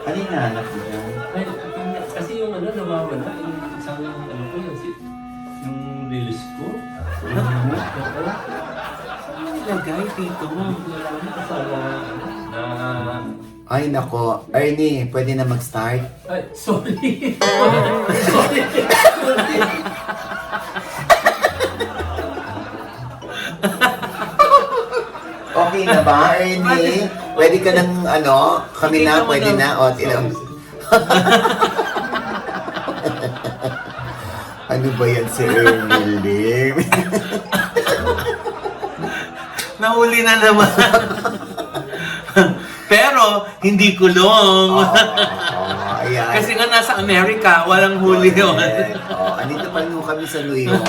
Ano yung nahanap mo dyan? Ay, kasi yung ano, nawawala. Yung isang ano ko, yung release ko. Oo. Saan mo nilagay dito? Na... Ay, nako. Ernie, pwede na mag-start? Ay, sorry. Sorry. Okay na ba, Ernie? Pwede ka ng ano? Kami na, pwede na. O, tilang. Ano ba yan si Ernie? Nahuli na naman. Pero, hindi kulong. Ayan. Kasi nga nasa Amerika, walang huli yun. Andito pa rin kami sa New York.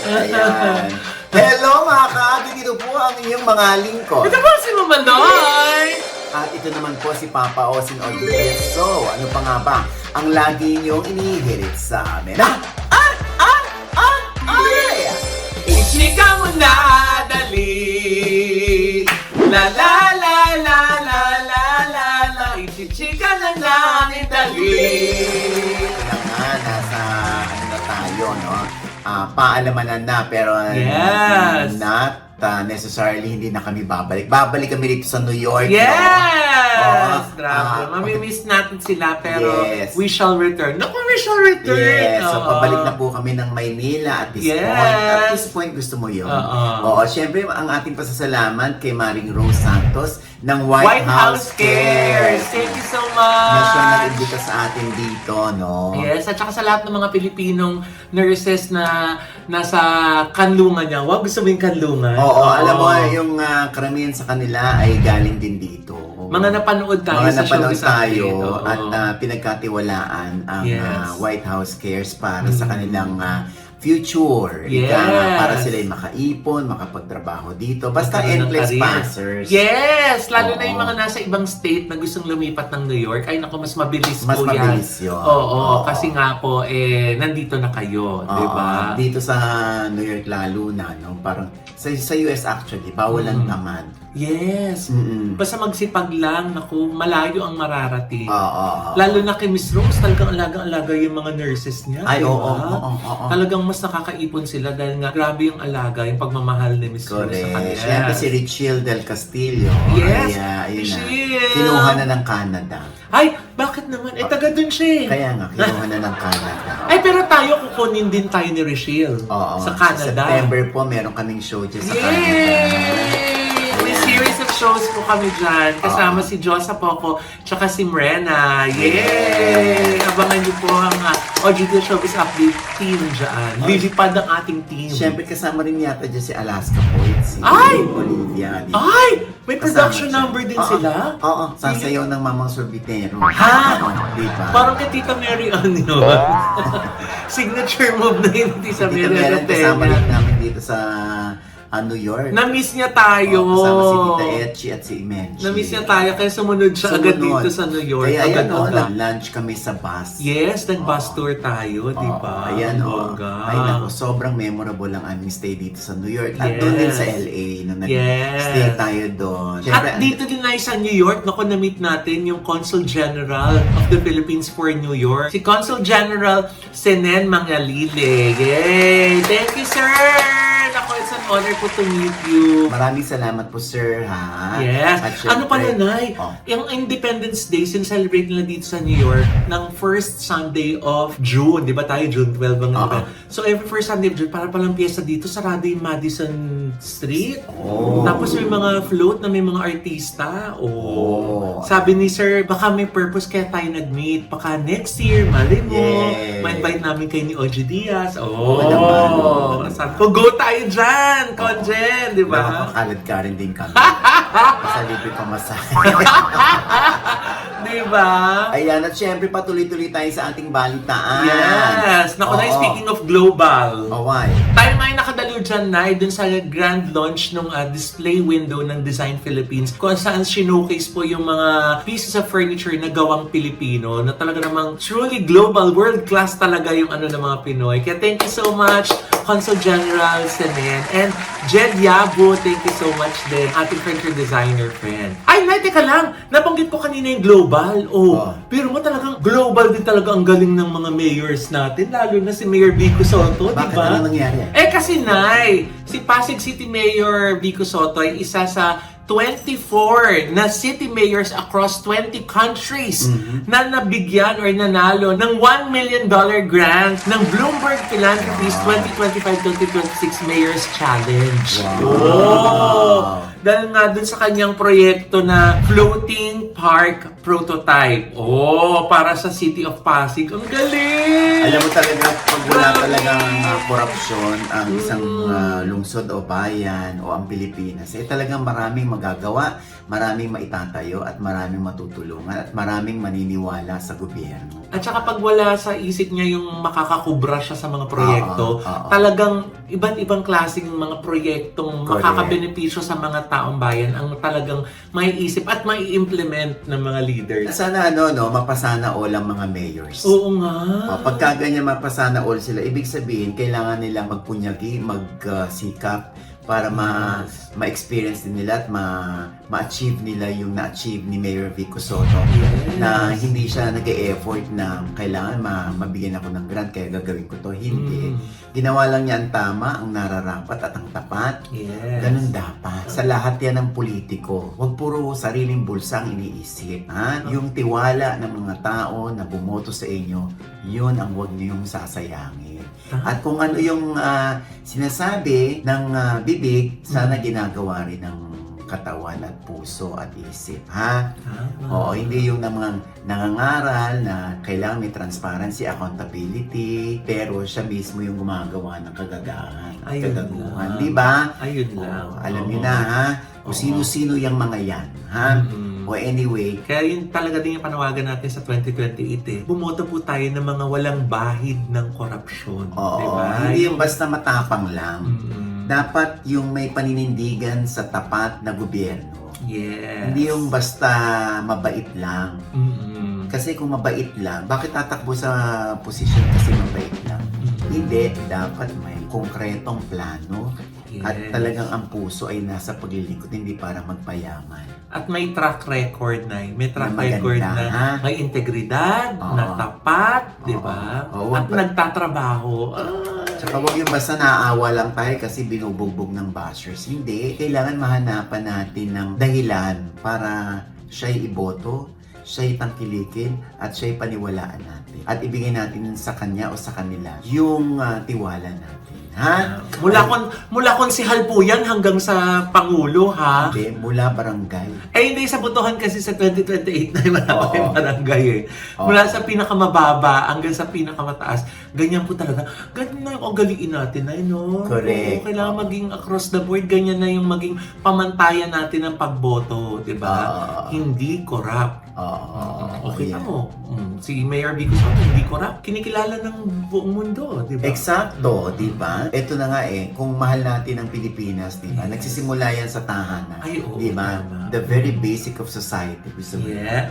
Ayan. Hello mga ka! Dito po ang inyong mga lingkod. Ito ba si Mama Noy? At ito naman po si Papa Osin Ordonez. So, ano pa nga ba ang lagi niyong inihirit sa amin? Ichika mo na, dali. La la la la la la la la. Ichika na namin, dali. Nasa ano na tayo, no? Paalamanan na, pero Yes. not necessarily hindi na kami babalik. Babalik kami dito sa New York. Yes! No? Grabe. Mamimiss natin sila, pero Yes. we shall return. Naku, we shall return! Yes, so Oo. pabalik na po kami ng Maynila at this Yes. point. At this point, gusto mo yun? Oo, syempre, ang ating pasasalamat kay Maring Rose Santos ng White House Cares. Thank you so Na siya much! nag-imbita sa atin dito, no? Yes, at saka sa lahat ng mga Pilipinong nurses na nasa kanlungan niya. Wag gusto mo yung kanlungan? Oo, alam mo, yung karamihan sa kanila ay galing din dito. Mga napanood tayo Mga sa napanood showbiz tayo update, oo. at pinagkatiwalaan ang Yes. White House Cares para sa kanilang future. Yes. Para sila ay makaipon, makapagtrabaho dito. Basta Magkaroon ng endless career. passers. Yes! Lalo na Oo. yung mga nasa ibang state na gustong lumipat ng New York. Ay naku, mas mabilis Mas po mabilis yan. yun. Oo, kasi nga po, nandito na kayo, di ba? Dito sa New York lalo na, no? Parang sa US actually, bawal ang tamad. Yes! Mm-mm. Basta magsipag lang, naku, malayo ang mararating. Oo. Lalo na kay Miss Rose, talagang alaga yung mga nurses niya. Ay, di ba? oo. Talagang mas nakakaipon sila dahil nga grabe yung alaga, yung pagmamahal ni Miss Rose sa kanila. Correct. Siyempre si Richelle Del Castillo. Yes, Ay, ayun na. Richelle. Kinuha na ng Canada. Ay, bakit naman? Taga dun siya eh. Kaya nga, kinuha na ng Canada. Ay, pero tayo, kukunin din tayo ni Richelle Oo. sa Canada. Sa September po, meron kaming show dyan sa Canada. Yay! May series of shows po kami dyan. Kasama si Josa Poco, tsaka si Mrena. Yay! Abangan niyo po ang OGD Showbiz Update team dyan. Lilipad ang ating team. Siyempre, kasama rin yata dyan si Alaska Poet, si Ay! Olivia. Di ba? Ay! May production Kasama number siya. din Oo, sila? Oo. Sasayaw ng Mamang Sorbitero. Ha? Di ba? Parang kay Tita Mary Ann yun. Signature move na yun, Tita Tita Mary Meron, kasama Ann. rin namin dito sa New York. Na-miss niya tayo. Kasama si Tita Etchi at si Imenchi. Na-miss niya tayo kaya sumunod siya agad Sumunod. dito sa New York. Kaya ayan o, Agad-agad. lunch kami sa bus. Yes, nag-bus tour tayo, di ba? Ayan Ang o. bongga. Ay naku, sobrang memorable ang aming stay dito sa New York. At Yes. doon din sa LA, nung Yes. nag-stay tayo doon. At dito din na sa New York, naku, na-meet natin yung Consul General of the Philippines for New York. Si Consul General Senen Mangalile. Yay! Thank you, sir! Naku, it's an honor po to meet you. Maraming salamat po, sir, ha? Yes. At syempre- Ano pala, Nay? Oh. Yung Independence Day, sincelebrate nila dito sa New York ng first Sunday of June. Di ba tayo? June 12 ang Oo. So every first Sunday of June, para palang piyesta dito, sarado yung Madison Street. Oh. Tapos may mga float na may mga artista. Oh. Sabi ni Sir, baka may purpose kaya tayo nag-meet. Baka next year, mali mo. Yes. Ma-invite namin kay ni Oji Diaz. Oo naman. Sabi ko, go tayo dyan! Conjen! Di ba? Makakakalad ka rin din kami. Sa libre pamasahe. Di ba? Ayan, at syempre patuloy-tuloy tayo sa ating balitaan. Yes! Naku, Nay, Oo. speaking of global, Oh, why? tayo nga yung nakadalo dyan, Nay, dun sa grand launch ng display window ng Design Philippines kung saan showcase po yung mga pieces of furniture na gawang Pilipino na talaga namang truly global, world-class talaga yung ano ng mga Pinoy. Kaya thank you so much, Consul General Senen. And Jed Yabo, thank you so much din. Ating furniture designer friend. Ay, Nay, teka lang. Nabanggit ko kanina yung global. Pero mo talagang global din talaga ang galing ng mga mayors natin. Lalo na si Mayor Vico Soto, di Bakit ba? ano nangyari? Kasi Nay, si Pasig City Mayor Vico Soto ay isa sa 24 na city mayors across 20 countries na nabigyan or nanalo ng $1 million grant ng Bloomberg Philanthropies 2025-2026 Mayors Challenge. Wow. Dahil nga dun sa kanyang proyekto na floating park prototype. Para sa City of Pasig. Ang galing! Alam mo talaga, pag wala talagang korupsyon ang isang lungsod o bayan o ang Pilipinas, talagang maraming magagawa, maraming maitatayo at maraming matutulungan at maraming maniniwala sa gobyerno. At saka pag wala sa isip niya yung makakakubra siya sa mga proyekto, talagang iba't ibang klaseng mga proyektong makakabenepisyo sa mga taong bayan ang talagang maiisip at mai-implement ng mga leaders. Sana mapasana all ang mga mayors. Oo nga. Pagka ganyan mapasana all sila, ibig sabihin, kailangan nila magpunyagi, magsikap para ma-experience din nila at ma-achieve nila yung na-achieve ni Mayor Vico Soto. Na hindi siya nag-e-effort na kailangan mabigyan ako ng grant kaya gagawin ko to. Hindi. Ginawa lang niya ang tama, ang nararapat at ang tapat. Ganun dapat. Sa lahat yan ng politiko, huwag puro sariling bulsa ang iniisip. Yung tiwala ng mga tao na bumoto sa inyo, yun ang huwag niyong sasayangin. At kung ano yung sinasabi ng bibig, sana ginagawa rin ng katawan at puso at isip, Oo, hindi yung mga nangangaral na kailangan may transparency, accountability, pero siya mismo yung gumagawa ng kagaguhan, di ba? Ayun lang. Alam niyo na, kung sino-sino yung mga yan, O anyway, kaya yun talaga din yung panawagan natin sa 2028 Bumoto po tayo ng mga walang bahid ng korupsyon. Diba? Hindi yung basta matapang lang. Dapat yung may paninindigan sa tapat na gobyerno. Hindi yung basta mabait lang. Kasi kung mabait lang, bakit tatakbo sa posisyon kasi mabait lang? Hindi, dapat may konkretong plano. At talagang ang puso ay nasa paglilingkod, hindi para magpayaman. At may track record na may track Na maganda, record na may integridad, na tapat, di ba? At nagtatrabaho. Tsaka huwag yung basta naaawa lang tayo kasi binubugbog ng bashers. Hindi, kailangan mahanapan natin ng dahilan para siya'y iboto, siya'y tangkilikin, at siya'y paniwalaan natin. At ibigay natin sa kanya o sa kanila yung tiwala natin. Mula konsehal po yan hanggang sa Pangulo, Hindi, mula barangay. Hindi, sa botohan kasi sa 2028 na wala pa yung barangay Mula sa pinakamababa hanggang sa pinakamataas, ganyan po talaga. Ganyan na yung ugaliin natin Correct. Kailangan maging across the board, ganyan na yung maging pamantayan natin ng pagboto, di ba? Hindi corrupt. Okay mo. Si Mayor Vico Soto, hindi corrupt. Kinikilala ng buong mundo, di ba? Eksakto, di ba? Ito na nga kung mahal natin ang Pilipinas, di ba? Nagsisimula yan sa tahanan. Di ba? The very basic of society.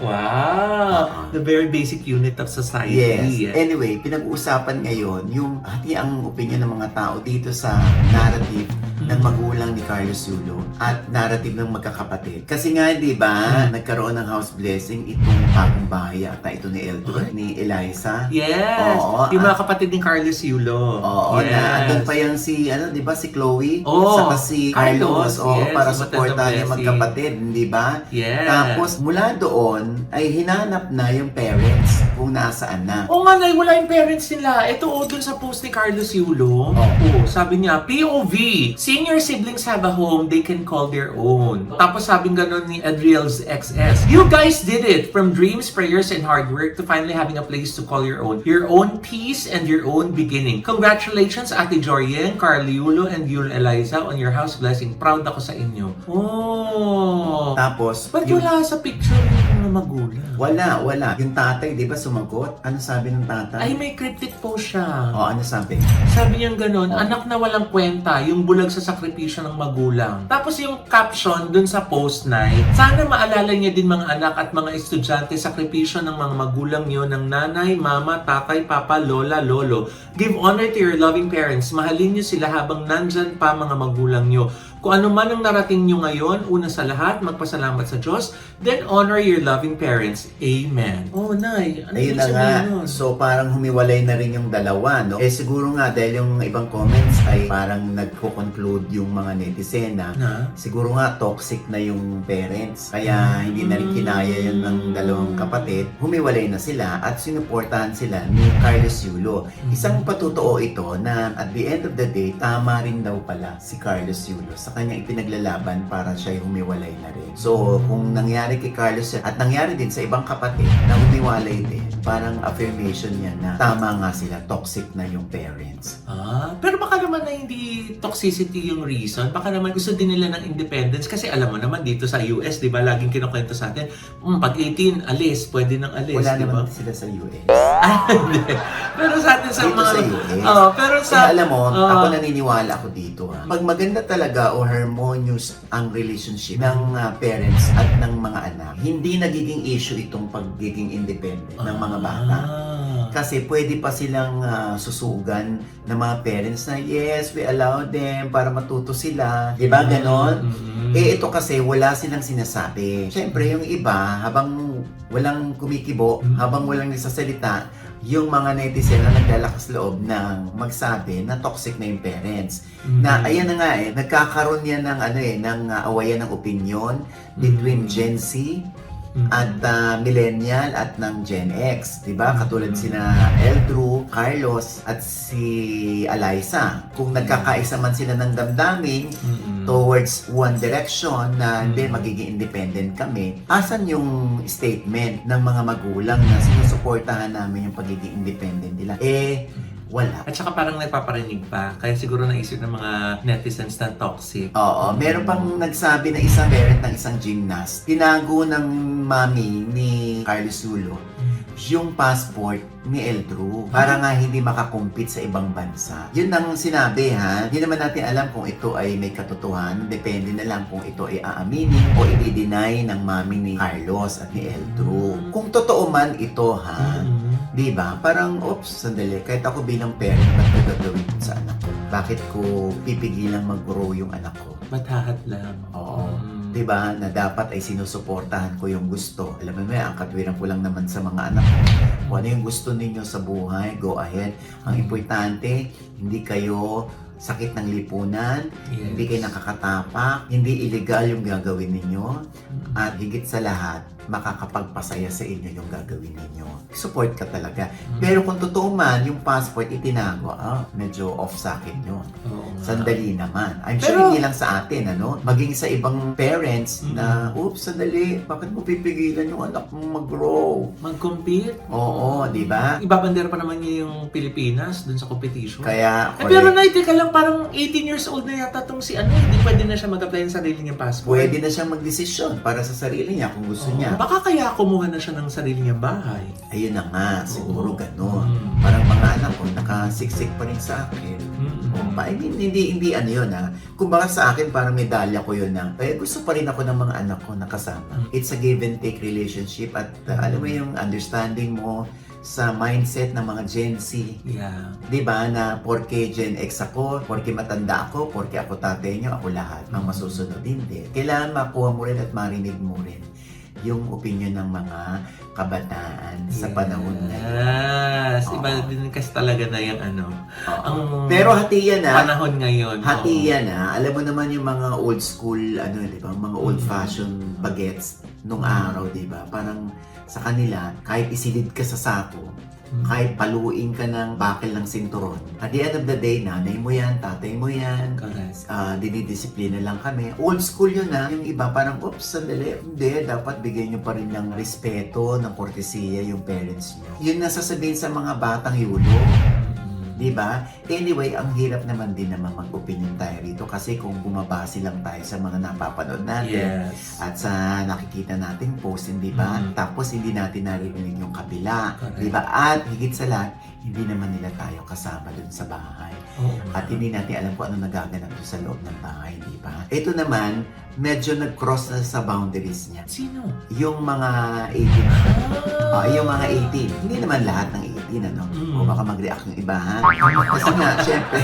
Wow! The very basic unit of society. Yes. Anyway, pinag-uusapan ngayon yung ang opinion ng mga tao dito sa narrative ng magulang ni Carlos Yulo at narrative ng magkakapatid. Kasi nga, di ba, nagkaroon ng house blessing itong bagong bahay ata ito ni Eldon, ni Eliza. Yes! Yung mga kapatid ni Carlos Yulo. Na andun pa yan si, di ba, si Chloe? Saka si Carlos. Para supportahan yung magkapatid, di ba? Tapos, mula doon, ay hinanap na yung parents kung nasaan na. Nga, wala yung parents nila. Ito, dun sa post ni Carlos Yulo. Sabi niya, POV, senior siblings have a home they can call their own. Tapos sabing ganun ni Adriel's XS, you guys did it! From dreams, prayers, and hard work to finally having a place to call your own peace and your own beginning. Congratulations, Ate Jorien, Carl Yulo, and Yul Eliza on your house blessing. Proud ako sa inyo. Tapos, ba't wala sa picture yung magulang. Wala. Yung tatay, di ba sumagot? Ano sabi ng tatay? Ay, may cryptic po siya. O, ano sabi? Sabi niya gano'n, Oh. anak na walang kwenta, yung bulag sa sakripisyo ng magulang. Tapos yung caption dun sa post night, sana maalala niya din mga anak at mga estudyante, sakripisyo ng mga magulang niyo, ng nanay, mama, tatay, papa, lola, lolo. Give honor to your loving parents. Mahalin niyo sila habang nandyan pa mga magulang niyo. Kung ano man ang narating niyo ngayon, una sa lahat, magpasalamat sa Diyos, then honor your loving parents. Amen. Oh, Nay, ano Ayun yung na nga. sabihin nun? So, parang humiwalay na rin yung dalawa, no? Eh, siguro nga, dahil yung ibang comments ay parang nagko-conclude yung mga netizen na Na? siguro nga toxic na yung parents. Kaya hindi na rin kinaya yun ng dalawang kapatid. Humiwalay na sila at sinuportahan sila ni Carlos Yulo. Isang patutuo ito na at the end of the day, tama rin daw pala si Carlos Yulo sa kanyang ipinaglalaban para siya humiwalay na rin. So, kung nangyari kay Carlos at nangyari din sa ibang kapatid na humiwalay din, parang affirmation niya na tama nga sila, toxic na yung parents. Pero baka naman na hindi toxicity yung reason. Baka naman gusto din nila ng independence. Kasi alam mo naman dito sa US, di ba, laging kinukwento sa atin, pag 18, alis, pwede nang alis, Wala di ba? naman sila sa US. Hindi. Pero sa atin sa Dito mga... sa US. Pero sa... Kaya alam mo, ako naniniwala ako dito. Pag maganda talaga o harmonious ang relationship ng parents at ng mga anak, hindi nagiging issue itong pagiging independent ng mga bata. Kasi pwede pa silang susugan ng mga parents na yes, we allow them para matuto sila. Diba ganon? Eh ito kasi wala silang sinasabi. Siyempre yung iba, habang walang kumikibo, habang walang nagsasalita, yung mga netizen na naglalakas loob ng magsabi na toxic na yung parents. Na ayan na nga nagkakaroon yan ng ng awayan ng opinion between Gen Z at millennial at ng Gen X, 'di ba? Katulad sina Eldrew, Carlos at si Eliza. Kung nagkakaisa man sila ng damdamin towards one direction na hindi magiging independent kami, asan yung statement ng mga magulang na sinusuportahan namin yung pagiging independent nila? Wala. At saka parang nagpaparinig pa. Kaya siguro naisip ng mga netizens na toxic. Oo, meron pang nagsabi na isang parent ng isang gymnast. Tinago ng mami ni Carlos Yulo yung passport ni Eldrew para nga hindi makakumpit sa ibang bansa. Yun ang sinabi ha. Hindi naman natin alam kung ito ay may katotohanan. Depende na lang kung ito ay aaminin o i-deny ng mami ni Carlos at ni Eldrew. Kung totoo man ito ha, di ba? Parang, oops, sandali. Kahit ako bilang parent, ba't ko gagawin sa anak ko? Bakit ko pipigilang mag-grow yung anak ko? Matahat lang. Oo. Diba, na dapat ay sinusuportahan ko yung gusto. Alam mo, ang katwiran ko lang naman sa mga anak ko. Kung ano yung gusto ninyo sa buhay, go ahead. Ang importante, hindi kayo sakit ng lipunan, hindi kayo nakakatapak, hindi illegal yung gagawin ninyo, at higit sa lahat, makakapagpasaya sa inyo yung gagawin ninyo. Support ka talaga. Pero kung totoo man, yung passport itinago, medyo off sa akin yun. Sandali naman. I'm sure Pero, hindi lang sa atin, maging sa ibang parents na, oops, sandali, bakit mo pipigilan yung anak mo mag-grow? Mag-compete? Oo, di ba? Ibabandera pa naman niya yung Pilipinas dun sa competition. Kaya, pero teka lang, parang 18 years old na yata tong si hindi pwede na siya mag-apply ng sarili niyang passport. pwede na siyang magdesisyon para sa sarili niya kung gusto niya. Baka kaya kumuha na siya ng sarili niyang bahay. Ayun na nga, siguro ganun. Parang mga anak ko, nakasiksik pa rin sa akin. Hindi ano yun Kung baka sa akin, parang medalya ko yun gusto pa rin ako ng mga anak ko nakasama. It's a give and take relationship at alam mo yung understanding mo sa mindset ng mga Gen Z. Yeah. Diba na porke Gen X ako, porke matanda ako, porke ako tatay niyo, ako lahat. Ang masusunod hindi. Kailangan makuha mo rin at marinig mo rin yung opinion ng mga kabataan sa panahon na yun. Yes! Iba din kasi talaga na yung ang pero hati yan panahon ngayon. Hati yan Alam mo naman yung mga old school, di ba? Mga old fashioned bagets nung araw, di ba? Parang sa kanila, kahit isilid ka sa sako, kahit paluin ka ng bakil ng sinturon, at the end of the day, nanay mo yan, tatay mo yan, Correct. dinidisiplina lang kami. Old school yun Yung iba parang, oops, sandali, hindi, dapat bigyan nyo pa rin ng respeto, ng kortesiya yung parents nyo. Yun nasasabihin sa mga batang yulo. Di ba? Anyway, ang hirap naman din naman mag-opinion tayo rito kasi kung bumabase lang tayo sa mga napapanood natin Yes. at sa nakikita nating post, di ba? Tapos hindi natin naririnig yung kabila, Correct. di ba? At higit sa lahat, hindi naman nila tayo kasama dun sa bahay. Oo. At hindi natin alam kung ano nagaganap doon sa loob ng bahay, di ba? Ito naman, medyo nag-cross na sa boundaries niya. Sino? Yung mga 18. Yung mga 18. Hindi naman lahat ng 18, ano? O baka mag-react yung iba, ha? Kasi nga, syempre,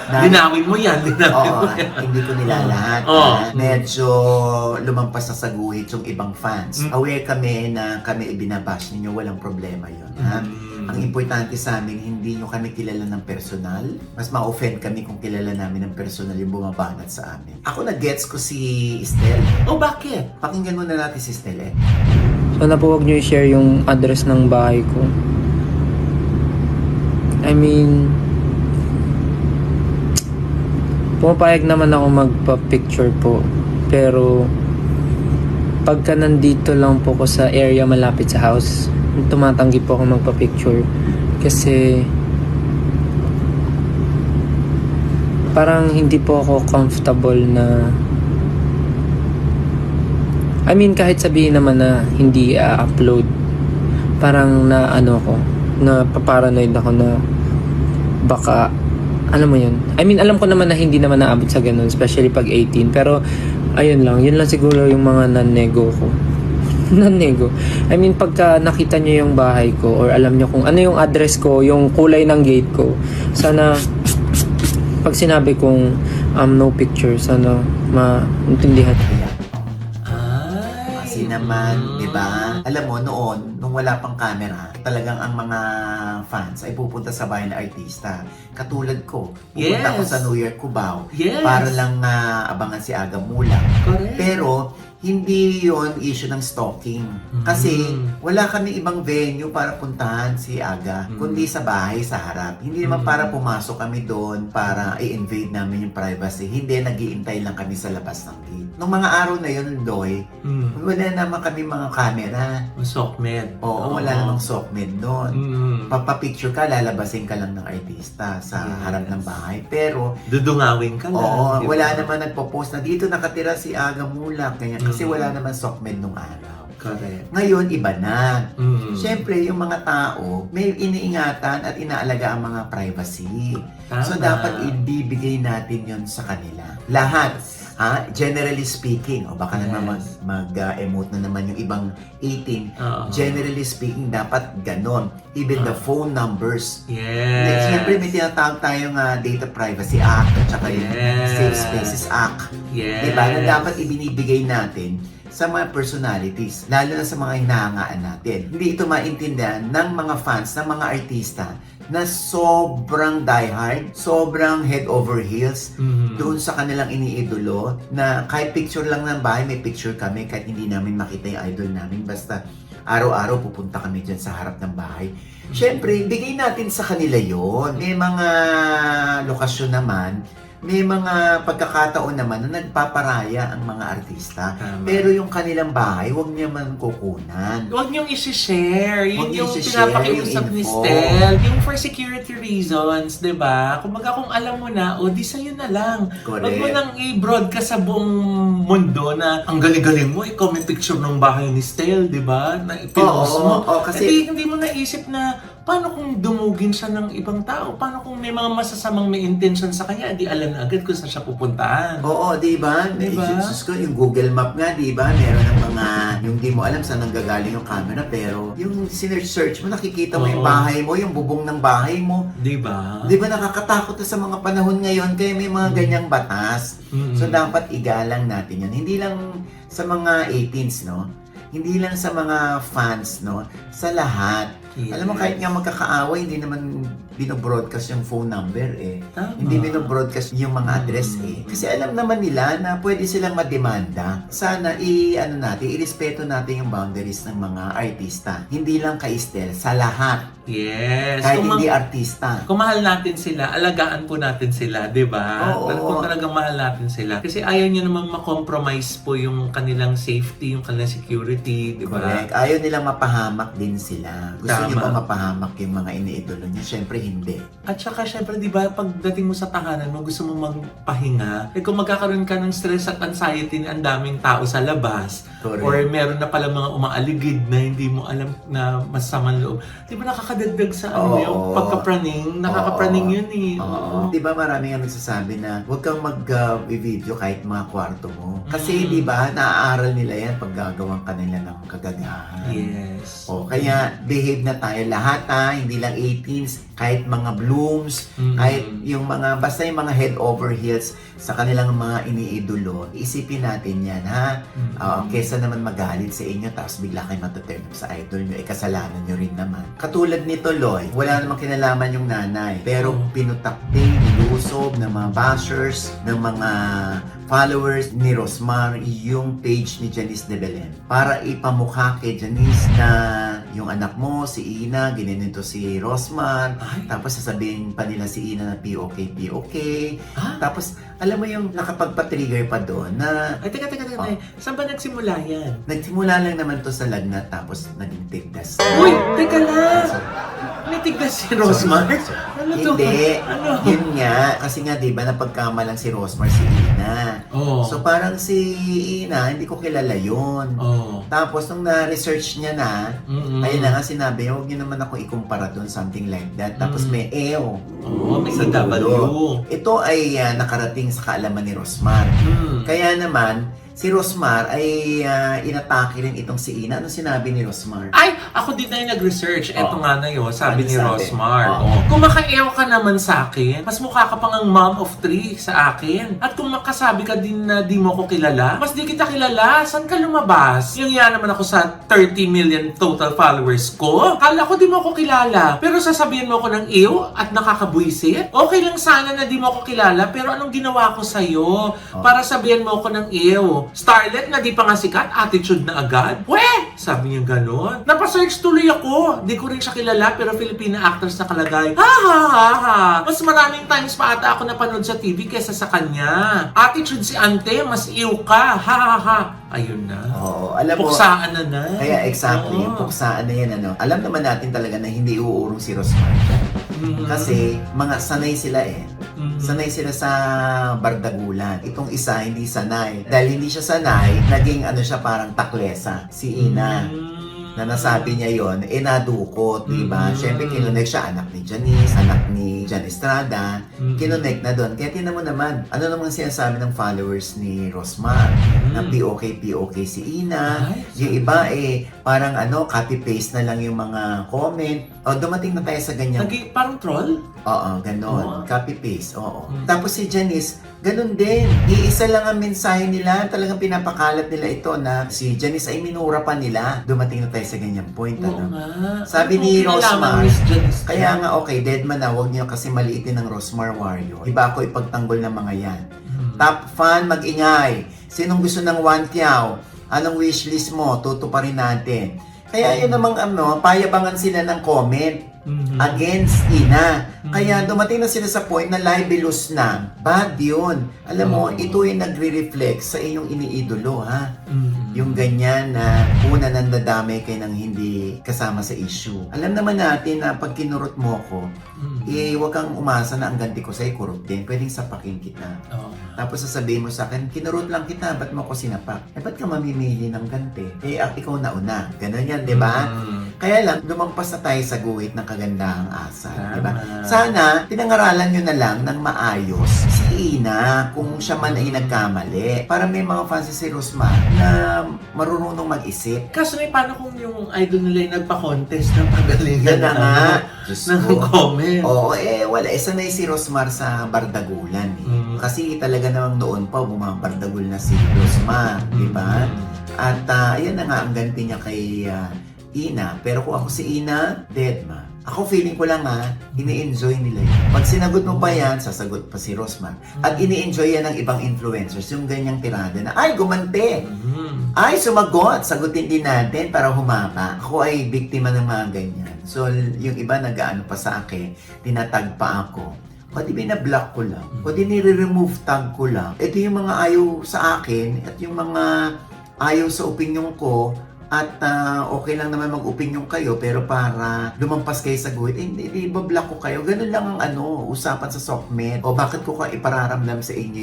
Linawin mo yan, linawin Oo, mo yan. hindi ko nilalahat. Oo. Medyo lumampas sa saguhit yung ibang fans. Aware kami na kami ibinabash ninyo, walang problema yun. Ha? Ang importante sa amin, hindi nyo kami kilala ng personal. Mas ma-offend kami kung kilala namin ng personal yung bumabanat sa amin. Ako na-gets ko si Estel. Oh, bakit? Pakinggan muna natin si Estel. Sana po huwag nyo i-share yung address ng bahay ko. I mean, pumapayag naman ako magpa-picture po. Pero, pagka nandito lang po ko sa area malapit sa house, tumatanggi po ako magpa-picture. Kasi, parang hindi po ako comfortable na I mean, kahit sabihin naman na hindi upload, parang na ano ko, na paparanoid ako na baka, alam mo yun. I mean, alam ko naman na hindi naman naabot sa ganun, especially pag 18. Pero, ayun lang siguro yung mga nan-nego ko. Nan-nego. I mean, pagka nakita nyo yung bahay ko, or alam nyo kung ano yung address ko, yung kulay ng gate ko, sana, pag sinabi kong no picture, sana maintindihan. Kasi naman, di ba? Alam mo, noon, nung wala pang camera, talagang ang mga fans ay pupunta sa bahay ng artista. Katulad ko, pupunta ko Yes. sa New York, Cubao, Yes. para lang abangan si Aga Mula. Correct. Pero, hindi yon issue ng stalking. Kasi, wala kami ibang venue para puntahan si Aga, kundi sa bahay, sa harap. Hindi naman para pumasok kami doon, para i-invade namin yung privacy. Hindi, nag-iintay lang kami sa labas ng gate. Nung mga araw na yun, Doy, wala naman kami mga camera. Sokmed. Oo, wala namang sockmed doon. Papapicture ka, lalabasin ka lang ng artista sa harap ng bahay. Pero, Dudungawin ka lang. oo, di ba? wala naman nagpo-post na dito nakatira si Aga Mulak. Kanya, kasi wala naman sockmed nung araw. Correct. Ngayon, iba na. Mm. Siyempre, yung mga tao, may iniingatan at inaalaga ang mga privacy. Tama. So, dapat ibibigay natin yon sa kanila. Lahat. Generally speaking, o baka naman Yes. mag-emote na naman yung ibang 18. Oo. Generally speaking, dapat ganon. Even the phone numbers. Yes. Siyempre, may tinatawag tayong Data Privacy Act at saka yung Yes. Safe Spaces Act. Yes. Diba? Na dapat ibinibigay natin sa mga personalities, lalo na sa mga hinahangaan natin. Hindi ito maintindihan ng mga fans, ng mga artista na sobrang diehard, sobrang head over heels doon sa kanilang iniidolo na kahit picture lang ng bahay, may picture kami kahit hindi namin makita yung idol namin. Basta araw-araw pupunta kami dyan sa harap ng bahay. Siyempre, bigay natin sa kanila yon. May mga lokasyon naman, may mga pagkakataon naman na nagpaparaya ang mga artista. Tama. Pero yung kanilang bahay, huwag niya man kukunan. Huwag niyong isi-share. Huwag Yun niyo yung isi-share pinapakiusap yung ni info. Stel. Yung for security reasons, di ba? Kumbaga kung alam mo na, o di sa'yo na lang. Correct. Huwag mo nang i-broadcast sa buong mundo na ang galing-galing mo, ikaw may picture ng bahay ni Stel, di ba? Na ipinost mo. Oo, kasi- Hindi mo naisip na, paano kung dumugin siya ng ibang tao? Paano kung may mga masasamang may intention sa kanya? Di alam na agad kung saan siya pupuntahan. Oo, di ba? Diba? Sus ko, yung Google Map nga, di ba? Meron ng mga, yung di mo alam saan nanggagaling yung camera, pero yung search mo, nakikita mo yung Oo. bahay mo, yung bubong ng bahay mo. Di ba? Di ba nakakatakot na sa mga panahon ngayon, kaya may mga ganyang batas. So dapat igalang natin yun. Hindi lang sa mga 18s, no? Hindi lang sa mga fans, no? Sa lahat. Yes. Alam mo, kahit nga magkakaaway, hindi naman binobroadcast yung phone number eh. Tama. Hindi binobroadcast yung mga address eh. Kasi alam naman nila na pwede silang mademanda. Sana irespeto natin yung boundaries ng mga artista. Hindi lang kay Estel, sa lahat. Yes. Kahit Kung hindi artista. Kung mahal natin sila, alagaan po natin sila, di ba? Oo. Kung talagang mahal natin sila. Kasi ayaw nyo naman ma-compromise po yung kanilang safety, yung kanilang security, di ba? Correct. Ayaw nilang mapahamak din sila. Gusto Tama. niyo ba mapahamak yung mga iniidolo niyo? Siyempre, hindi. At saka syempre, di ba, pagdating mo sa tahanan mo, gusto mo magpahinga. Eh kung magkakaroon ka ng stress at anxiety na ang daming tao sa labas, Correct. or meron na pala mga umaaligid na hindi mo alam na masamang loob, di ba nakakadagdag sa Oo. yung pagkapraning? Nakakapraning Oo. yun eh. Oo. Di ba maraming ang nagsasabi na huwag kang mag-video kahit mga kwarto mo. Kasi di ba, naaaral nila yan pag gagawang kanila ng kagagahan. Yes. O, kaya behave na tayo lahat hindi lang 18s, kahit mga blooms, Mm. kahit yung mga, basta yung mga head over heels sa kanilang mga iniidolo, isipin natin yan, ha? Kesa naman magalit sa inyo, tapos bigla kayo matuturn up sa idol nyo, kasalanan nyo rin naman. Katulad nito, Loy, wala namang kinalaman yung nanay, pero pinutakting, nilusob ng mga bashers, ng mga followers ni Rosmar yung page ni Janice de Belen para ipamukha kay Janice na yung anak mo, si Ina, ginanito si Rosmar, Ay. tapos sasabihin pa nila si Ina na POK. Ah? Tapos, alam mo yung nakapagpa-trigger pa doon na Ay, teka. Saan ba nagsimula yan? nagsimula lang naman to sa lagnat tapos naging tigdas. Uy, teka lang! May tigdas si Rosmar? Ano to? Hindi. Ano? Yun nga. Kasi nga, di ba, napagkamalang si Rosmar si Ina. Oo. So, parang si Ina, hindi ko kilala yun. Oo. Tapos, nung na-research niya na, Mm-mm. ayun na nga sinabi, huwag niyo naman ako ikumpara doon, something like that. Tapos, may EO. Oo, may sa EW. dulo. Ito ay nakarating sa kaalaman ni Rosmar. Mm. Kaya naman, si Rosmar ay inatake rin itong si Ina. Ano sinabi ni Rosmar? Ay, ako din na yung nag-research. Eto Oo. nga na yun, sabi Ano ni sabi? Rosmar. Oo. Oh. Kung maka-ew ka naman sa akin, mas mukha ka pang ang mom of 3 sa akin. At kung makasabi ka din na di mo ko kilala, mas di kita kilala. Saan ka lumabas? Yung yan naman ako sa 30 million total followers ko. Kala ko di mo ko kilala. Pero sasabihin mo ko ng ew at nakakabuisit? Okay lang sana na di mo ko kilala, pero anong ginawa ko sa'yo? Para sabihin mo ko ng ew? Starlet na di pa nga sikat, attitude na agad? Weh! Sabi niya ganon. Napasearch tuloy ako. Di ko rin siya kilala, pero Filipina actress na kalagay. Ha ha ha ha! Mas maraming times pa ata ako napanood sa TV kesa sa kanya. Attitude si ante, mas ew ka. Ha ha ha! Ayun na. Oo, alam mo, Puksaan na. kaya exactly, yung Oo. puksaan na yan, Alam naman natin talaga na hindi uurong si Rosmar. Mhm. Kasi, mga sanay sila Mhm. Sanay sila sa bardagulan. Itong isa, hindi sanay. Dahil hindi siya sanay, naging siya parang taklesa, si Ina. Na nasabi niya yon nadukot, di ba? Siyempre, kinunek siya, anak ni Janice, anak ni Jan Estrada, kinunek na doon. Kaya tinan mo naman, ano namang sinasabi ng followers ni Rosmar, na POK si Ina, Ay, yung iba parang copy-paste na lang yung mga comment. O, dumating na tayo sa ganyan. Parang troll? Oo, ganon. Oo. Copy-paste, oo. Tapos si Janice, ganon din. Iisa lang ang mensahe nila. Talagang pinapakalat nila ito na si Janice ay minura pa nila. Dumating na tayo sa ganyang point. Oo nga. Sabi Ano ni kinalaman, Rosmar, Miss Janice? kaya nga okay, dead man na, huwag niyo kasi maliitin ng Rosmar Warrior. Iba ako ipagtanggol ng mga yan. Top fan, mag-ingay. Sinong gusto ng 1 tiyaw? Anong wishlist mo? Tutuparin natin. Kaya yun namang payabangan sila ng comment against Ina. Kaya dumating na sila sa point na libelous na. Bad yun. Alam mo, ito yung nagre-reflect sa inyong iniidolo, ha? Yung ganyan na una nandadamay kayo ng hindi kasama sa issue. Alam naman natin na pag kinurot mo ko, huwag kang umasa na ang ganti ko sa'yo kurot din. Pwedeng sapakin kita. Tapos sasabihin mo sa akin, kinurot lang kita, ba't mo ko sinapak? Ba't ka mamimili ng ganti? Ikaw na una. Ganon yan, di ba? Kaya lang, lumampas na tayo sa guhit ng kagandahang asa. Diba? Sana, pinangaralan nyo na lang ng maayos si Ina kung siya man ay nagkamali. Para may mga fans si Rosmar na marunong mag-isip. Kaso paano kung yung idol nila yung nagpa-contest ng pagalingan Yan na nga. Diyos ng ko. comment? Oo, wala. Sanay si Rosmar sa bardagulan. Kasi talaga namang noon pa, bumabardagul na si Rosmar. Diba? At ayan na nga ang ganti niya kay Ina. Pero kung ako si Ina, dead ma. Ako feeling ko lang ini-enjoy nila yun. Pag sinagot mo pa yan, sasagot pa si Rosmar. At ini-enjoy yan ng ibang influencers, yung ganyang tirada na, ay, gumante! Ay, sumagot! Sagutin din natin para humaba. Ako ay biktima ng mga ganyan. So, yung iba nag-ano pa sa akin, tinatag pa ako. O di binablock ko lang. O di nire-remove tag ko lang. Ito yung mga ayaw sa akin at yung mga ayaw sa opinion ko, at okay lang naman mag-opinion kayo, pero para lumampas kayo sa guhit, hindi, ibablock ko kayo. Ganun lang ang usapan sa SOCMED. O bakit ko ipararamdam sa inyo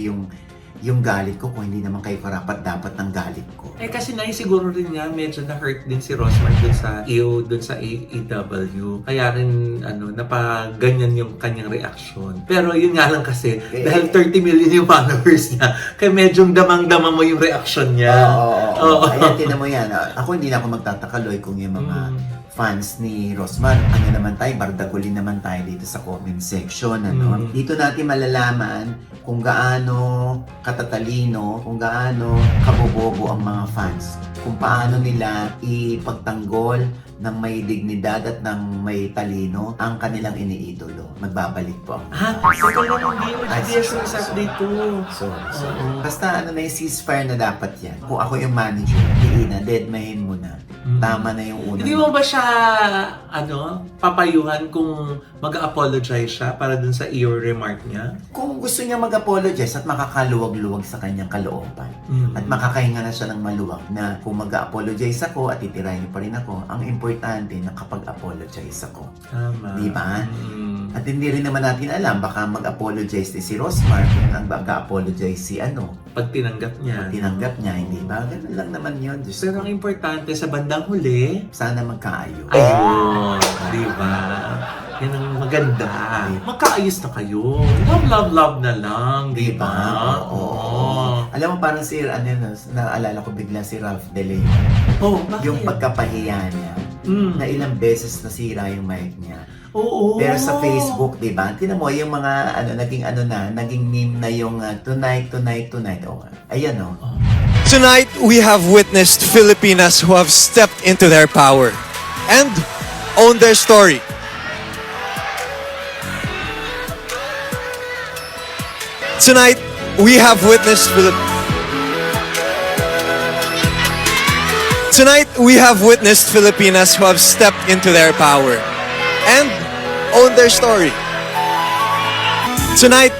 yung galit ko kung hindi naman kayo karapat-dapat ng galit ko. Kasi siguro rin nga medyo na-hurt din si Rosmar dun sa EO, dun sa AEW. Kaya rin napaganyan yung kanyang reaksyon. Pero yun nga lang kasi, dahil 30 million yung followers niya, kaya medyo damang-dama mo yung reaksyon niya. Oo. Ayan, tinan mo yan. Ako hindi na ako magtatakaloy kung yung mga fans ni Rosmar, naman tayo, bardagulin naman tayo dito sa comment section. Dito natin malalaman kung gaano katatalino, kung gaano kabobobo ang mga fans. Kung paano nila ipagtanggol ng may dignidad at ng may talino ang kanilang iniidolo. Magbabalik po ako. Teka lang, hindi yung update to. Sorry. Basta yung ceasefire na dapat yan. Kung ako yung manager, deadmahin mo na. Tama na yung unang. Hindi mo ba siya, papayuhan kung mag-apologize siya para dun sa your remark niya? Kung gusto niya mag-apologize at makakaluwag-luwag sa kanyang kalooban at makakahinga na siya ng maluwag na kung mag-apologize ako at titirahin niyo pa rin ako, ang importante na kapag-apologize ako. Tama. Di ba? At hindi rin naman natin alam, baka mag-apologize si Rosmar kung mag-apologize si Pag tinanggap niya. hindi ba? Ganun lang naman yun. Diyos Pero ko. ang importante sa bandang huli, Sana magkaayos. ayun, di ba? Yan ang maganda. Magkaayos na kayo. Love na lang, di ba? Oo. Alam mo, parang naalala ko bigla si Ralph De Leon. Bakit? Yung pagkapahiya niya, na ilang beses nasira yung mic niya. Oo. Pero sa Facebook, di ba? Tinan mo, yung mga, naging meme na yung tonight. Oh, ayan, oh. Tonight, we have witnessed Filipinas who have stepped into their power and owned their story. Tonight, we have witnessed Filipinas who have stepped into their power and owned their story. Tonight,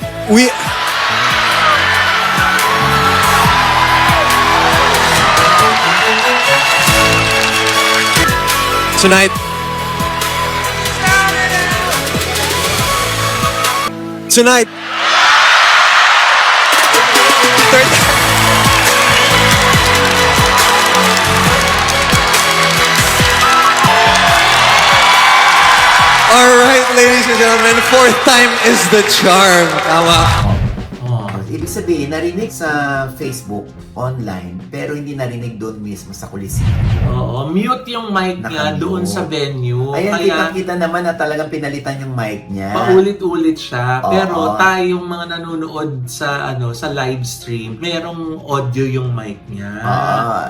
Tonight, Alright, ladies and gentlemen, fourth time is the charm. Tama. Ibig sabihin, narinig sa Facebook, online, pero hindi narinig doon mismo sa Coliseum. Oo, mute yung mic niya Nakamute. doon sa venue. Ayan, Kaya kita naman na talagang pinalitan yung mic niya. paulit-ulit siya. Oo. Pero tayong mga nanonood sa sa live stream, merong audio yung mic niya.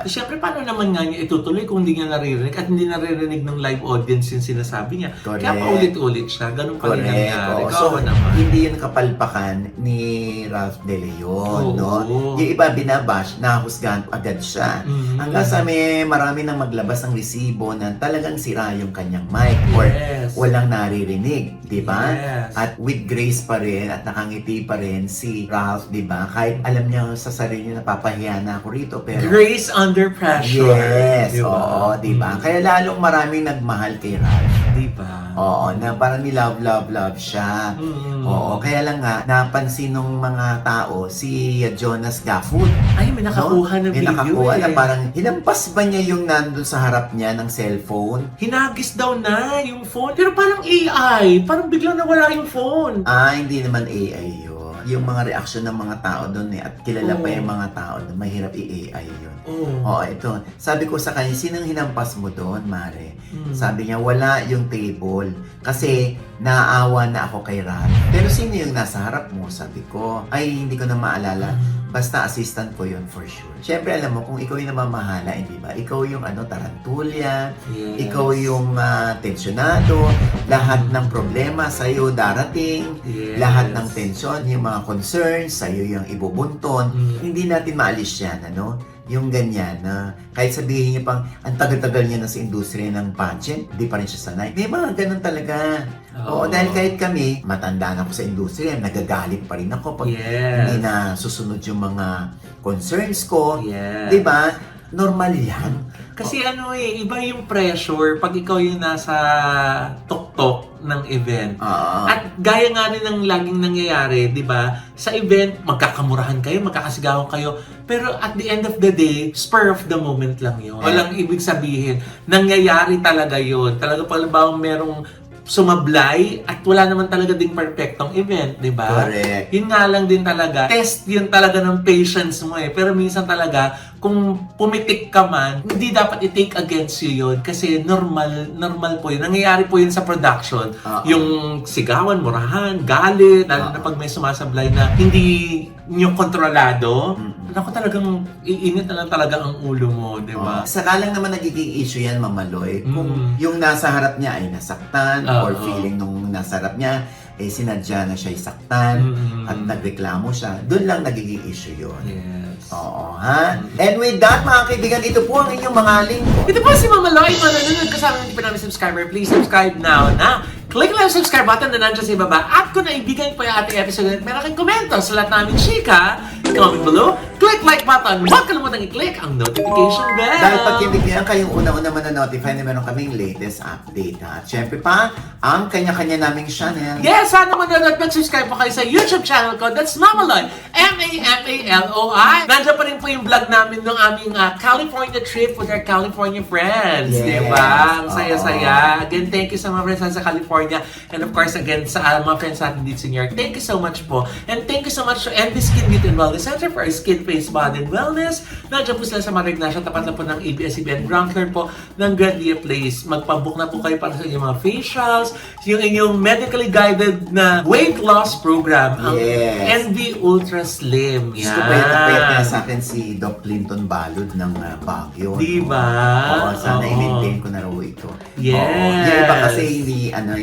Siyempre, paano naman nga niya itutuloy kung hindi niya naririnig at hindi naririnig ng live audience yung sinasabi niya. Correct. Kaya paulit-ulit siya. Ganun pa rin nangyari. Oo. So, Kawa naman. hindi yun kapalpakan ni Ralph De Leon, Oo. no? Yung iba binabash, nahusgahan agad siya. Hanggang sa marami nang maglabas ng resibo na talagang sira yung kanyang mic or Yes. walang naririnig, di ba? Yes. At with grace pa rin at nakangiti pa rin si Ralph, di ba? Kahit alam niya sa sarili niya napapahiya na ako rito, pero Grace under pressure. yes, Diba? oo, di ba? Kaya lalong maraming nagmahal kay Ralph. Diba? Oo, na parang love siya. Oo, kaya lang nga, napansin ng mga tao si Jonas Gafford. Ay, may nakakuha ng May video nakakuha na eh. parang, hinampas ba niya yung nandun sa harap niya ng cellphone? Hinagis daw na yung phone. Pero parang AI. Parang biglang nawala yung phone. Hindi naman AI yun. Yung mga reaksyon ng mga tao doon at kilala pa yung mga tao doon, mahirap i-AI yun. Oo, ito. Sabi ko sa kanya, sinang hinampas mo doon, Mare? Sabi niya, wala yung table. Kasi naaawa na ako kay Ralph. Pero sino yung nasa harap mo? Sabi ko, ay hindi ko na maalala. Basta assistant ko yun for sure. Siyempre, alam mo, kung ikaw yung namamahala, hindi ba? Ikaw yung tarantulya, Yes. ikaw yung tensyonado, lahat ng problema sa'yo darating, Yes. lahat ng tensyon, yung mga concerns, sa'yo yung ibubunton. Hindi natin maalis yan, yung ganyan na kahit sabihin niya pang ang tagal-tagal niya na sa industriya ng pageant, hindi pa rin siya sanay. May mga ganun talaga. Oo, dahil kahit kami, matanda na ako sa industriya, nagagalit pa rin ako pag hindi na susunod yung mga concerns ko. Yes. Di ba? Normal yan. Kasi iba yung pressure pag ikaw yung nasa tuktok ng event. At gaya nga rin ng laging nangyayari, di ba? Sa event, magkakamurahan kayo, magkakasigawan kayo. Pero at the end of the day, spur of the moment lang yun. Walang ibig sabihin. Nangyayari talaga yun. Talaga pala merong sumablay at wala naman talaga ding perfectong event, di ba? Correct. Yun nga lang din talaga. Test yun talaga ng patience mo eh. Pero minsan talaga, kung pumitik ka man, hindi dapat i-take against you yun kasi normal po yun. Nangyayari po yun sa production. Yung sigawan, murahan, galit, lalo na pag may sumasablay na hindi nyo kontrolado, ako talagang iinit na lang talaga ang ulo mo, di ba? Saka lang naman nagiging issue yan, Mamaloy. Kung yung nasa harap niya ay nasaktan or feeling nung nasa harap niya sinadya na siya isaktan at nagreklamo siya, doon lang nagiging issue yun. Yes. Oo, ha? And with that, mga kaibigan, ito po ang inyong mga linggo. Ito po si Mama Loy, manunod kasama ng namin subscriber. Please subscribe now na. Click lang yung subscribe button na nandiyan sa ibaba. At kung naibigan po yung ating episode at meron kayong komento sa lahat namin chika, comment below, click like button. Huwag kalimutan i-click ang notification bell. Dahil pag kinig niya, kayong una-una mananotify na meron kaming latest update. Ha? At syempre pa, ang kanya-kanya naming channel. Yes, sana manonood at mag-subscribe po kayo sa YouTube channel ko. That's Mama Loy. MAMALOI. Nandiyan pa rin po yung vlog namin ng aming California trip with our California friends. Yes. Diba? Ang saya-saya. Again, thank you sa mga friends sa California. And of course, again, sa mga friends natin dito sa New York. Thank you so much po. And thank you so much to MD Skin Beauty and Wellness Center for our skin, face, body, and wellness. Nandiyan po sila sa Marag Ignacio. Tapat na po ng ABS-CBN ground floor po ng Grandia Place. Magpabook na po kayo para sa inyong mga facials, yung inyong medically guided na weight loss program, ang Yes. NV Ultra Slim. Gusto payat na sa akin si Doc Clinton Balud ng Baguio. Diba? Oo, sana Oo. i-maintain ko na raw ito. Yes. Oo. Yung iba kasi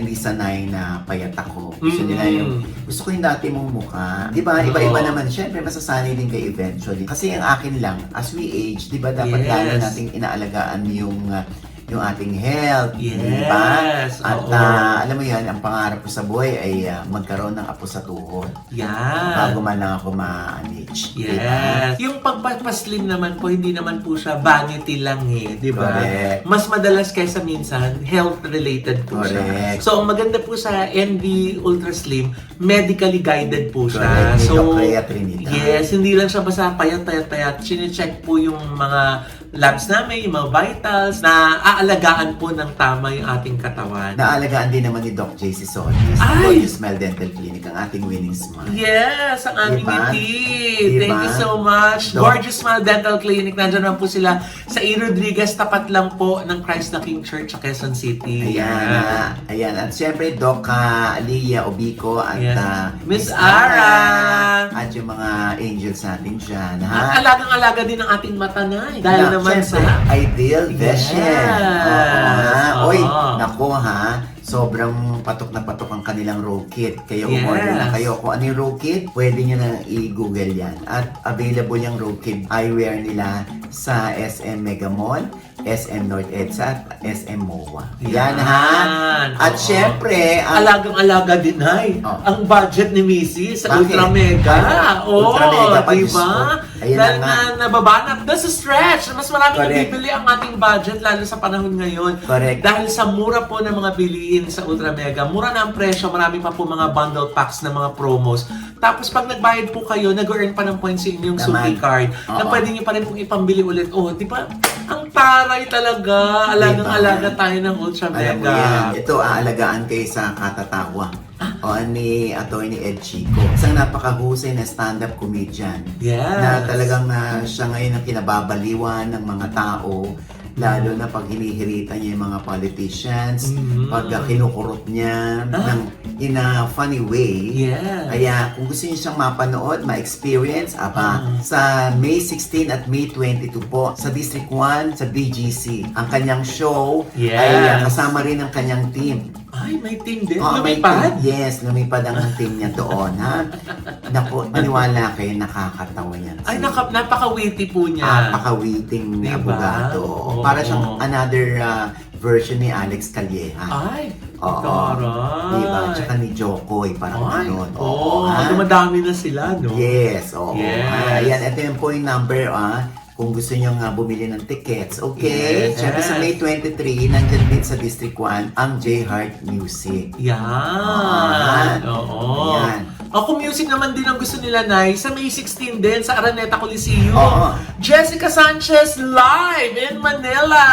hindi sanay na payat ako. Gusto nila gusto ko yung dati mong mukha. Diba? Iba-iba naman. Siyempre, masasanay din kayo eventually. Kasi ang akin lang, as we age, diba dapat Yes. lalo nating inaalagaan yung ating health, Yes. diba? At Oo. alam mo yan, ang pangarap ko sa buhay ay magkaroon ng apo sa tuhod. Yan. Bago man lang ako ma-manage. Yes. Yung pagpapaslim naman po, hindi naman po siya vanity lang di ba? Correct. Mas madalas kaysa minsan, health-related po siya. Correct. So, ang maganda po sa NV Ultra Slim, medically guided po siya. Correct. Ni So, Doc Rhea Trinidad. yes, hindi lang siya basta payat-payat-payat. Chine-check po yung mga labs namin, yung mga vitals, na aalagaan po ng tama yung ating katawan. Naalagaan din naman ni Doc JC Solis, Ay! Gorgeous Smile Dental Clinic, ang ating winning smile. Yes, ang aming Diba? ngiti. Thank Diba? you so much. Doc. Gorgeous Smile Dental Clinic. Nandiyan naman po sila sa E. Rodriguez, tapat lang po ng Christ the King Church sa Quezon City. Ayan, ayan. At syempre, Doc Aliyah Obico at Yes. Miss Miss Ara. At yung mga angels natin dyan, At ha? alagang-alaga din ang ating matanay. Dahil Na, naman syempre, sa... Ideal Vision. Yes. Oy, Oo. nako ha. Sobrang patok na patok ang kanilang road kit. Kaya Yes. umorder na kayo. Kung ano yung road kit, pwede nyo na i-google yan. At available yung road kit eyewear nila sa SM Mega Mall, SM North EDSA at SM MOA. Yan ha. At Oo. syempre, Alagang-alaga din, ay. Oh. Ang budget ni Missy sa Bakit? Ultra Mega. Ultra Mega pa, diba? Diyos ko. Ayan Dahil na nga. na nababanat na sa stretch. Mas marami Correct. nabibili ang ating budget, lalo sa panahon ngayon. Correct. Dahil sa mura po ng mga bilihin sa Ultra Mega, mura na ang presyo, marami pa po mga bundle packs na mga promos. Tapos pag nagbayad po kayo, nag-earn pa ng points sa inyong Naman. Suki card na Oo. pwede nyo pa rin pong ipambili ulit. Oh, di ba? Ang taray talaga. Alagang-alaga tayo ng Ultra alam mo Mega. yan, ito aalagaan kayo sa katatawa. O ni Atty. Ed Chico. Isang napakahusay na stand-up comedian. Yes. Na talagang siya ngayon ang kinababaliwan ng mga tao. Lalo na pag hinihiritan niya yung mga politicians, pag kinukurot niya in a funny way. Yes. Kaya kung gusto niyo siyang mapanood, ma-experience, sa May 16 at May 22 po, sa District 1, sa BGC. Ang kanyang show Yes. ay kasama rin ang kanyang team. Ay, may team din. May Lumipad? team. Yes, lumipad ang team niya doon, ha? Naku, maniwala kayo, nakakatawa yan. Ay, napaka-witty po niya. Napaka-witting Diba? abogado. Oo. Para siyang another version ni Alex Calleja. Ay, Oo. taray. Diba? Tsaka ni Jokoy, parang Ay, ganun. oo. ha? Dumadami na sila, no? Yes, oo. Yes. Ayan, ito yung po yung number, kung gusto nyo nga bumili ng tickets, okay? Yes. Siyempre sa May 23, nandyan din sa District 1 ang J Heart Music. Yan. Ayan. Oo. Ayan. Ako music naman din ang gusto nila, Nay. Sa May 16 din, sa Araneta Coliseum. Oo. Jessica Sanchez live in Manila.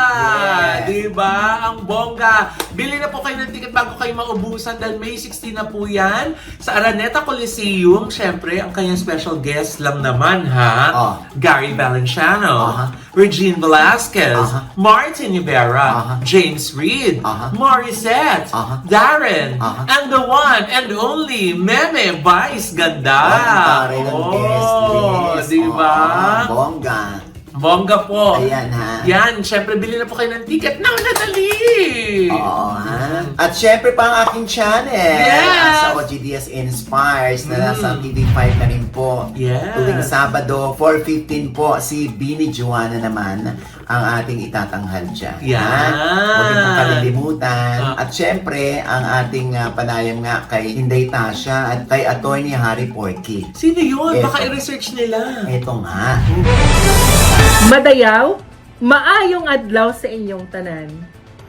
Yes. Diba? Ang bongga. Bili na po kayo ng ticket bago kayo maubusan dahil May 16 na po yan. Sa Araneta Coliseum, syempre, ang kanyang special guest lang naman, ha? Oh. Gary Valenciano, Aha. Regine Velasquez, Aha. Martin Rivera, Aha. James Reid, Aha. Morissette, Aha. Darren, Aha. and the one and only Meme Vice Ganda. Ang taray ng guest list. Diba? Oo, bongga. Bongga po. Ayan ha. Yan, syempre bili na po kayo ng ticket. Now, nadali! Oo, ha? At syempre pa ang aking channel. Yes! Sa OGDS Inspires na nasa TV5 na rin po. Yes. Tuwing Sabado, 4:15 po, si Bini Juana naman ang ating itatanghal dyan. Yan. Huwag niyo pong kalilimutan. Ah. At syempre, ang ating panayam nga kay Inday Tasha at kay Attorney Harry Porky. Sino yun? Eto. Baka i-research nila. Ito nga. Madayaw, maayong adlaw sa inyong tanan.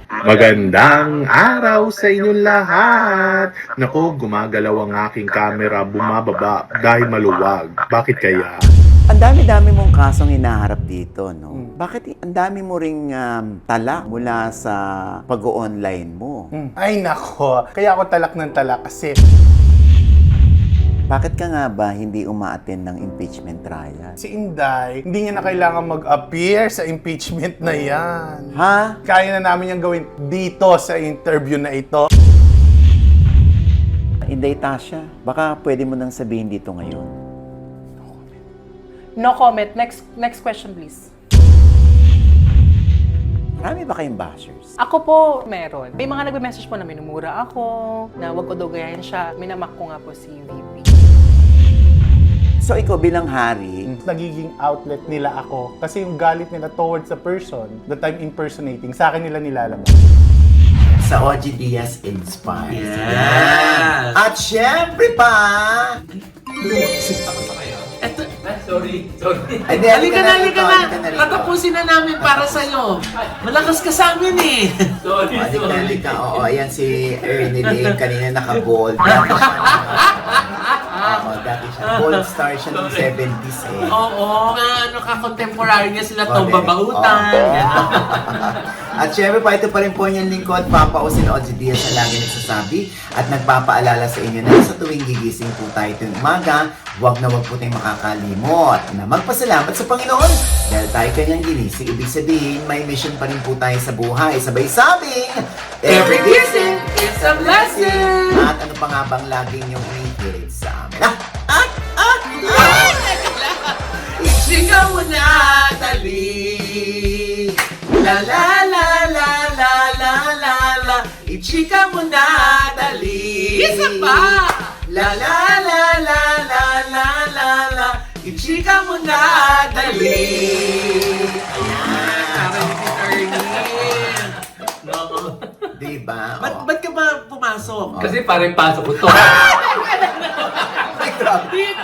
Magandang araw sa inyong lahat! Naku, gumagalaw ang aking camera, bumababa dahil maluwag. Bakit kaya? Ang dami-dami mong kasong hinaharap dito, no? Bakit ang dami mo ring tala mula sa pag-online mo? Ay nako, kaya ako talak ng talak kasi Bakit ka nga ba hindi uma-attend ng impeachment trial? si Inday, hindi niya na kailangan mag-appear sa impeachment na yan. Ha? Kaya na namin yung gawin dito sa interview na ito. Inday Tasha, baka pwede mo nang sabihin dito ngayon. No comment. Next question, please. Marami ba kayong bashers? Ako po, meron. May mga nagbe-message po na minumura ako, na wag ko daw gayahin siya. Minamak ko nga po si VP. So ikaw bilang hari, Nagiging outlet nila ako kasi yung galit nila towards the person that I'm impersonating, sa akin nila nilalabas. sa OG Diaz Inspires. Yes. Yan. At syempre pa, Eto, Sorry. ay, di, halika na, rito, halika na. rito. Tatapusin na namin para sa'yo. Malakas ka sa amin eh. Sorry, Halika na, sorry. halika. Oo, ayan si Ernie Lee, kanina naka-gold. Dati siya, gold star siya noong 70s eh. Oo, ano ka, contemporary niya sila Tom Correct. Babautan. Oo. Yan. At syempre pa, ito pa rin po niyang lingkod, Papa Osin OG Diaz na lagi nagsasabi at nagpapaalala sa inyo na sa tuwing gigising po tayo tuwing umaga, huwag na huwag po tayong makakalimot na magpasalamat sa Panginoon dahil tayo kanyang ginising. Ibig sabihin, may mission pa rin po tayo sa buhay. Sabay sabing, Every gising, it's a blessing. At ano pa nga bang laging yung inihirit sa amin? Sigaw mo na, dali. La la la la la la la la. Ichika mo na, dali. Isa pa. La la la la la la la la. Ichika mo na, dali. Ayan. Parang ni Ernie. No. Diba? Ba't ka ba pumasok? Kasi parang pasok ko to. Ay, grabe. Hindi